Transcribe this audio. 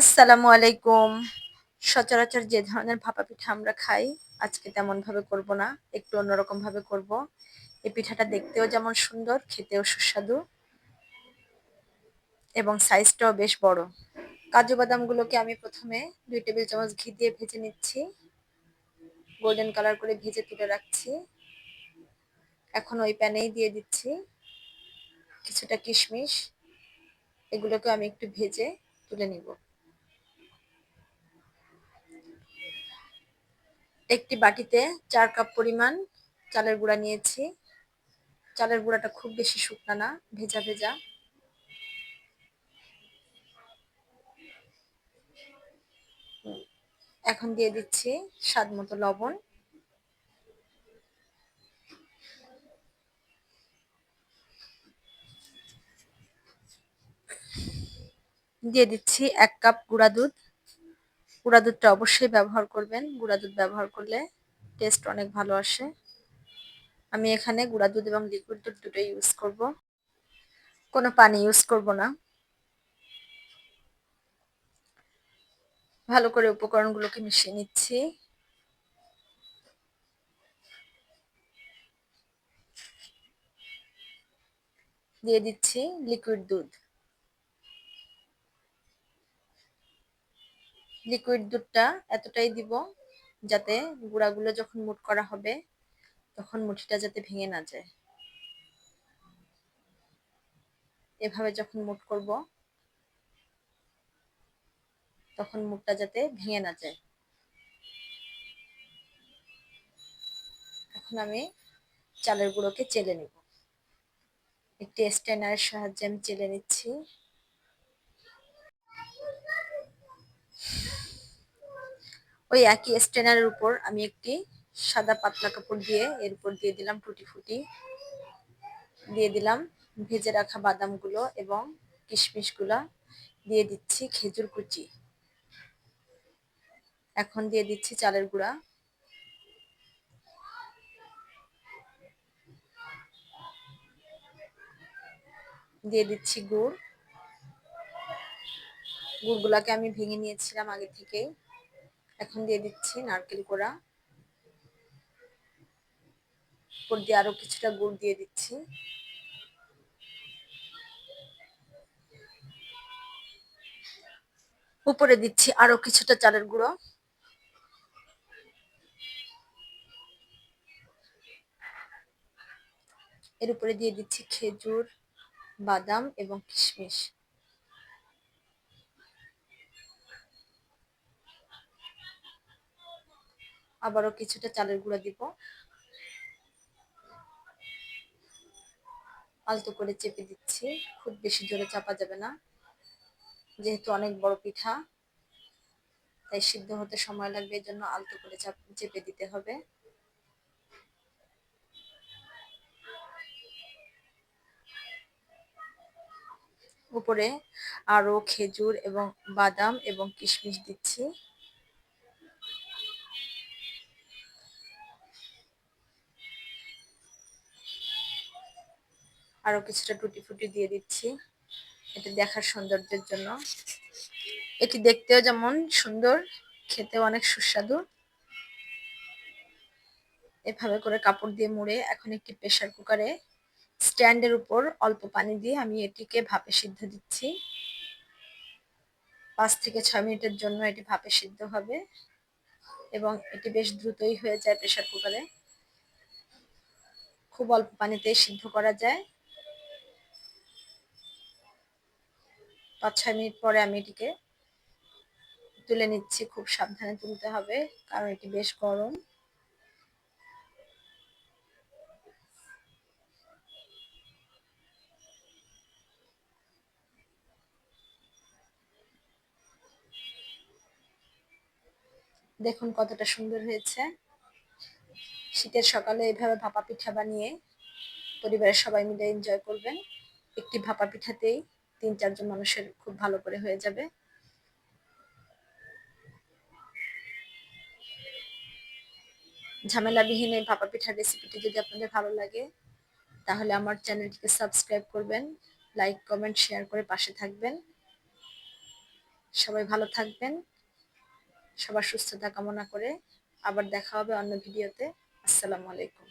আসসালামু আলাইকুম। সচরাচর যে ধরনের ভাপা পিঠা আমরা খাই, আজকে তেমন ভাবে করব না। একটু অন্যরকম ভাবে করব। এই পিঠাটা দেখতেও যেমন সুন্দর, খেতেও সুস্বাদু এবং সাইজটাও বেশ বড়। কাজু বাদামগুলোকে আমি প্রথমে ২ টেবিল চামচ ঘি দিয়ে ভেজে নিচ্ছি। গোল্ডেন কালার করে ভেজে তুলে রাখছি। এখন ওই প্যানেই দিয়ে দিচ্ছি কিছুটা কিশমিশ। এগুলোকে আমি একটু ভেজে তুলে নিব। একটি বাটিতে ৪ কাপ পরিমাণ চালের গুঁড়া নিয়েছি। চালের গুঁড়াটা খুব বেশি শুকনা না, ভেজা ভেজা। এখন দিয়ে দিচ্ছি স্বাদ মতো লবণ, দিয়ে দিচ্ছি ১ কাপ গুঁড়া দুধ। গুঁড়া দুধটা অবশ্যই ব্যবহার করবেন, গুঁড়া দুধ ব্যবহার করলে টেস্ট অনেক ভালো আসে। আমি এখানে গুঁড়া দুধ এবং লিকুইড দুধ দুটোই ইউজ করব, কোনো পানি ইউজ করব না। ভালো করে উপকরণগুলোকে মিশিয়ে নিচ্ছি। দিয়ে দিচ্ছি লিকুইড দুধ। লিকুইড দুধটা এতটাই দিব যাতে গুঁড়াগুলো যখন মুঠ করা হবে তখন মুঠিটা যাতে ভেঙে না যায়। এভাবে যখন মুঠ করব তখন মুঠটা যাতে ভেঙে না যায়। এখন আমি চালের গুঁড়োকে চেলে নিব। একটি স্ট্রেনারের সাহায্যে আমি চেলে নিচ্ছি। ওই একই স্ট্রেনারের উপর আমি একটি সাদা পাতলা কাপড় দিয়ে এর উপর দিয়ে দিলাম টুটি ফুটি, দিয়ে দিলাম ভেজে রাখা বাদামগুলো এবং কিশমিশগুলা, দিয়ে দিচ্ছি খেজুর কুচি। এখন দিয়ে দিচ্ছি চালের গুঁড়া, দিয়ে দিচ্ছি গুড়। গুড়গুলাকে আমি ভেঙে নিয়েছিলাম আগে থেকেই। এখন দিয়ে দিচ্ছি নারকেল কোড়া, উপর দিয়ে আরো কিছুটা গুড় দিয়ে দিচ্ছি। উপরে দিচ্ছি আরো কিছুটা চালের গুঁড়ো। এর উপরে দিয়ে দিচ্ছি খেজুর, বাদাম এবং কিশমিশ। আবারও কিছুটা চালের গুঁড়া দিব। আলতো করে চেপে দিচ্ছি, খুব বেশি জোরে চাপা যাবে না, যেহেতু অনেক বড় পিঠা তাই সিদ্ধ হতে সময় লাগবে, এর জন্য আলতো করে চেপে দিতে হবে। উপরে আরো খেজুর এবং বাদাম এবং কিশমিশ দিচ্ছি। আরো কিছুটা টুটি ফুটি দিয়ে দিচ্ছি, এটা দেখার সৌন্দর্যের জন্য। এটি দেখতেও যেমন সুন্দর, খেতেও অনেক সুস্বাদু। এভাবে করে কাপড় দিয়ে মুড়ে এখন একটি প্রেসার কুকারে স্ট্যান্ডের উপর অল্প পানি দিয়ে আমি এটিকে ভাপে সিদ্ধ দিচ্ছি। ৫ থেকে ৬ মিনিটের জন্য এটি ভাপে সিদ্ধ হবে এবং এটি বেশ দ্রুতই হয়ে যায় প্রেসার কুকারে। খুব অল্প পানিতে সিদ্ধ করা যায়। ৫-৬ মিনিট পরে আমি এটিকে তুলে নিচ্ছি। খুব সাবধানে তুলতে হবে কারণ এটি বেশ গরম। দেখুন কতটা সুন্দর হয়েছে। শীতের সকালে এভাবে ভাপা পিঠা বানিয়ে পরিবারের সবাই মিলে এনজয় করবেন। একটি ভাপা পিঠাতেই ৩-৪ জন মানুষের খুব ভালো করে হয়ে যাবে। ঝামেলাবিহীন এই ভাপা পিঠার রেসিপিটি যদি আপনাদের ভালো লাগে তাহলে আমার চ্যানেলটিকে সাবস্ক্রাইব করবেন, লাইক, কমেন্ট, শেয়ার করে পাশে থাকবেন। সবাই ভালো থাকবেন। সবার সুস্থতা কামনা করে আবার দেখা হবে অন্য ভিডিওতে। আসসালামু আলাইকুম।